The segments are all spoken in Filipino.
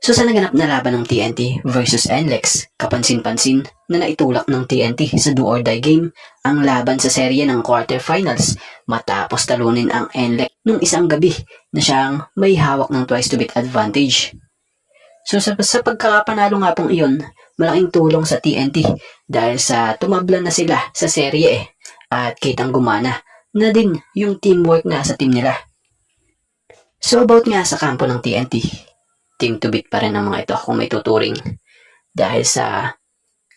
So sa naganap na laban ng TNT versus NLEX, kapansin-pansin na naitulak ng TNT sa do or die game ang laban sa serye ng quarterfinals matapos talunin ang NLEX nung isang gabi na siyang may hawak ng twice to beat advantage. So sa pagkakapanalo nga pong iyon, malaking tulong sa TNT dahil sa tumabla na sila sa serye at kitang gumana na din yung teamwork nga sa team nila. So about nga sa kampo ng TNT, team to beat pa rin ang mga ito kung may tuturing. Dahil sa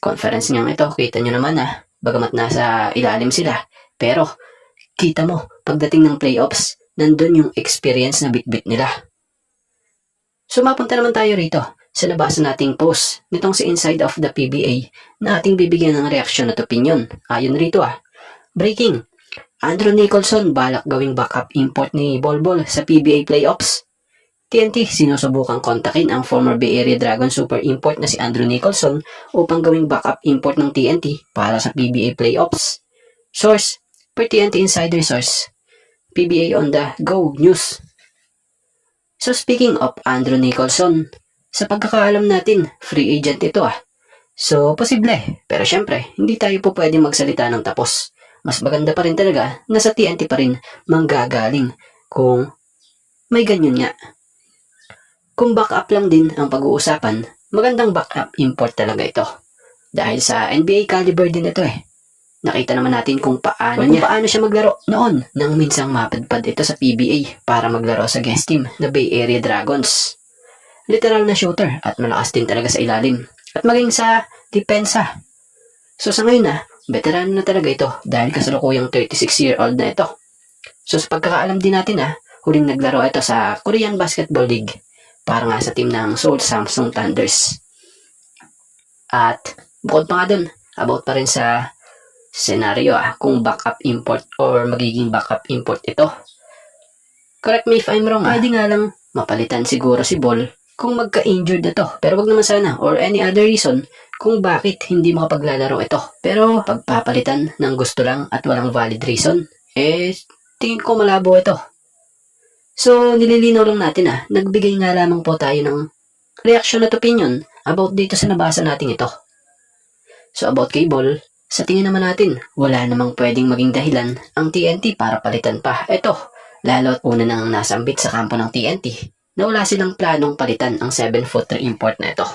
conference niyang ito, kita nyo naman bagamat nasa ilalim sila, pero kita mo, pagdating ng playoffs, nandun yung experience na bit-bit nila. So mapunta naman tayo rito sa nabasa nating post nitong si Inside of the PBA na ating bibigyan ng reaksyon at opinion. Ayon rito breaking, Andrew Nicholson balak gawing backup import ni Bolbol sa PBA playoffs. TNT sinusubukang kontakin ang former Bay Area Dragon super import na si Andrew Nicholson upang gawing backup import ng TNT para sa PBA playoffs. Source, per TNT Insider Source, PBA on the Go News. So speaking of Andrew Nicholson, sa pagkakaalam natin, free agent ito So posible, pero syempre, hindi tayo po pwedeng magsalita ng tapos. Mas maganda pa rin talaga na sa TNT pa rin manggagaling kung may ganyan nga. Kung backup lang din ang pag-uusapan, magandang backup import talaga ito. Dahil sa NBA caliber din ito Nakita naman natin kung paano siya maglaro noon nang minsang mapadpad ito sa PBA para maglaro sa guest team na Bay Area Dragons. Literal na shooter at malakas din talaga sa ilalim at maging sa depensa. So sa ngayon veterano na talaga ito dahil kasalukuyang 36-year-old na ito. So sa pagkakaalam din natin huling naglaro ito sa Korean Basketball League para nga sa team ng Seoul Samsung Thunders. At bukod pa nga dun, about pa rin sa senaryo kung backup import or magiging backup import ito. Correct me if I'm wrong pwede nga lang mapalitan siguro si Ball kung magka-injured ito. Pero wag naman sana or any other reason kung bakit hindi makapaglalaro ito. Pero pagpapalitan ng gusto lang at walang valid reason, tingin ko malabo ito. So, nililinaw lang natin nagbigay nga lamang po tayo ng reaction at opinion about dito sa nabasa natin ito. So, about kay Ball, sa tingin naman natin, wala namang pwedeng maging dahilan ang TNT para palitan pa. Ito, lalo't una nang nasambit sa kampo ng TNT na wala silang planong palitan ang 7-footer import na ito.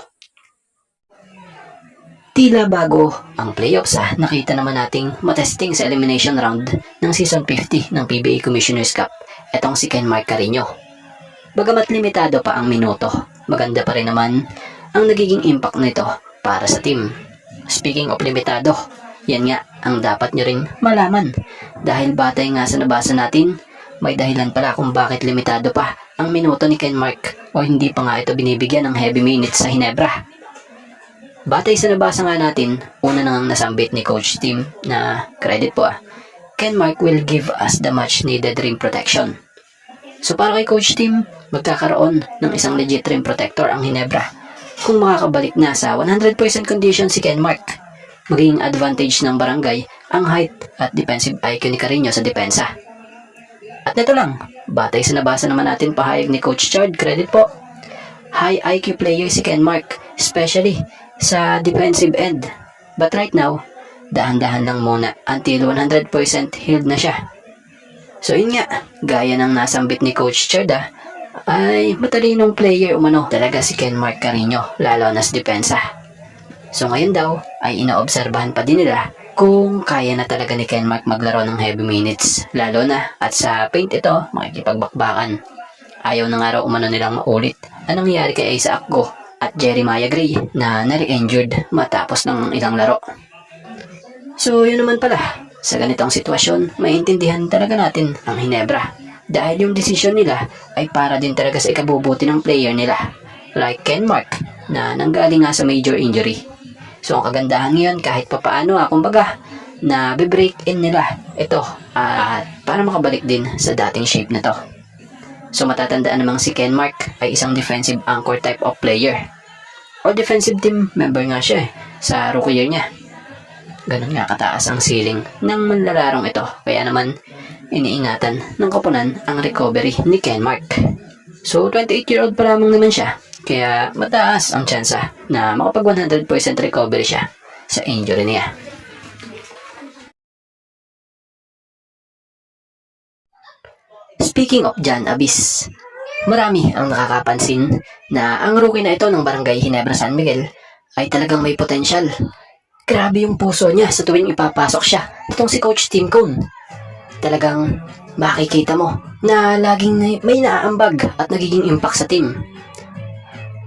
Tila bago ang playoffs nakita naman nating matesting sa elimination round ng Season 50 ng PBA Commissioner's Cup etong si Kenmark Carino. Bagamat limitado pa ang minuto, maganda pa rin naman ang nagiging impact nito para sa team. Speaking of limitado, yan nga ang dapat nyo rin malaman dahil batay nga sa nabasa natin, may dahilan pala kung bakit limitado pa ang minuto ni Kenmark o hindi pa nga ito binibigyan ng heavy minutes sa Hinebra. Batay sa nabasa nga natin, una nang nasambit ni Coach Tim na credit po Kenmark will give us the much needed rim protection. So para kay Coach Tim, magkakaroon ng isang legit rim protector ang Hinebra kung makakabalik na sa 100% condition si Kenmark. Magiging advantage ng barangay ang height at defensive IQ ni Carino sa depensa. At nito lang, batay sa nabasa naman natin pahayag ni Coach Chard, credit po. High IQ player si Kenmark, especially sa defensive end. But right now, dahan-dahan lang muna until 100% healed na siya. So yun nga, gaya ng nasambit ni Coach Chard ay matalinong player umano talaga si Kenmark Carino, lalo na sa depensa. So ngayon daw ay inaobserbahan pa din nila kung kaya na talaga ni Kenmark maglaro ng heavy minutes, lalo na at sa paint ito makikipagbakbakan. Ayaw na nga raw umano nilang maulit ang nangyari kay Isaac Go at Jeremiah Gray na nare-injured matapos ng ilang laro. So yun naman pala, sa ganitong sitwasyon, maintindihan talaga natin ang Hinebra dahil yung desisyon nila ay para din talaga sa ikabubuti ng player nila like Kenmark na nanggaling nga sa major injury. So ang kagandahan ngayon kahit papaano kumbaga na be-break in nila ito para makabalik din sa dating shape na to. So matatandaan namang si Kenmark ay isang defensive anchor type of player o defensive team member nga siya sa rookie year niya. Ganun nga kataas ang ceiling ng manlalarong ito. Kaya naman, iniingatan ng koponan ang recovery ni Kenmark. So, 28-year-old pa lamang naman siya. Kaya mataas ang tsansa na makapag 100% recovery siya sa injury niya. Speaking of Jan Abis, marami ang nakakapansin na ang rookie na ito ng Barangay Ginebra San Miguel ay talagang may potensyal. Grabe yung puso niya sa tuwing ipapasok siya. Itong si Coach Tim Cone. Talagang makikita mo na laging may naaambag at nagiging impact sa team.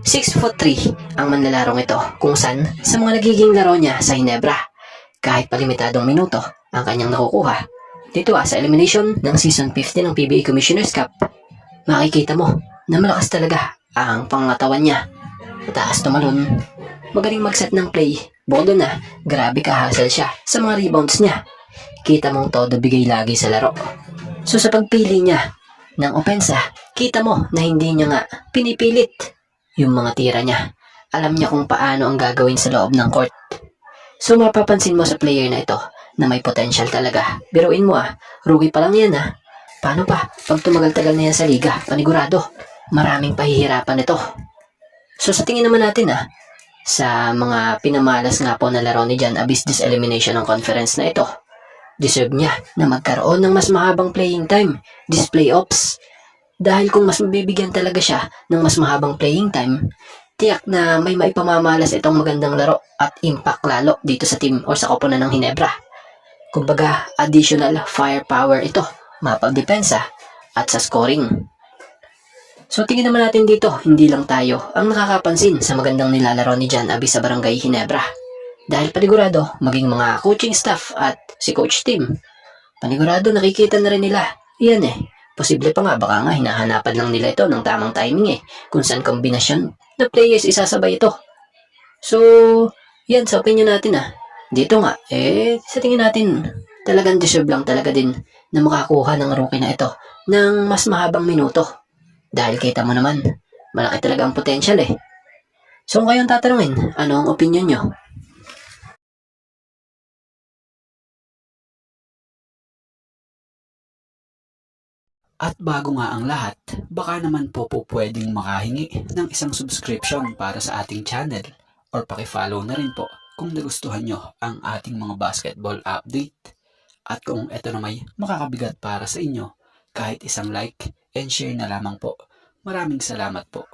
6'3" ang manlalarong ito kung saan sa mga nagiging laro niya sa Ginebra, kahit palimitadong minuto ang kanyang nakukuha. Dito sa elimination ng Season 15 ng PBA Commissioner's Cup, makikita mo na malakas talaga ang pangatawan niya. Mataas tumalon, magaling mag-set ng play, bukod na grabe ka-hustle siya sa mga rebounds niya. Kita mong todo bigay lagi sa laro. So sa pagpili niya ng opensa, kita mo na hindi niya nga pinipilit yung mga tira niya. Alam niya kung paano ang gagawin sa loob ng court. So mapapansin mo sa player na ito na may potential talaga. Biruin mo rookie pa lang yan Paano pa pag tumagal-tagal na yan sa liga? Panigurado, maraming pahihirapan ito. So sa tingin naman natin sa mga pinamalas nga po na laro ni Jan Abis this elimination ng conference na ito, deserve niya na magkaroon ng mas mahabang playing time this playoffs. Dahil kung mas mabibigyan talaga siya ng mas mahabang playing time, tiyak na may maipamamalas itong magandang laro at impact lalo dito sa team o sa koponan ng Ginebra. Kumbaga, additional firepower ito, mapagdepensa at sa scoring. So tingin naman natin dito, hindi lang tayo ang nakakapansin sa magandang nilalaro ni Jan Abis sa Barangay Ginebra. Dahil panigurado, maging mga coaching staff at si Coach Tim, panigurado nakikita na rin nila. Yan posible pa nga, baka nga hinahanapan lang nila ito ng tamang timing kung saan kombinasyon na players isasabay ito. So, yan sa opinion natin Dito nga, sa tingin natin, talagang deserve lang talaga din na makakuha ng rookie na ito ng mas mahabang minuto. Dahil kita mo naman, malaki talaga ang potential So kung kayong tatanungin, ano ang opinion nyo? At bago nga ang lahat, baka naman po pwedeng makahingi ng isang subscription para sa ating channel or pakifollow na rin po kung nagustuhan nyo ang ating mga basketball update. At kung ito na may makakabigat para sa inyo, kahit isang like and share na lamang po. Maraming salamat po.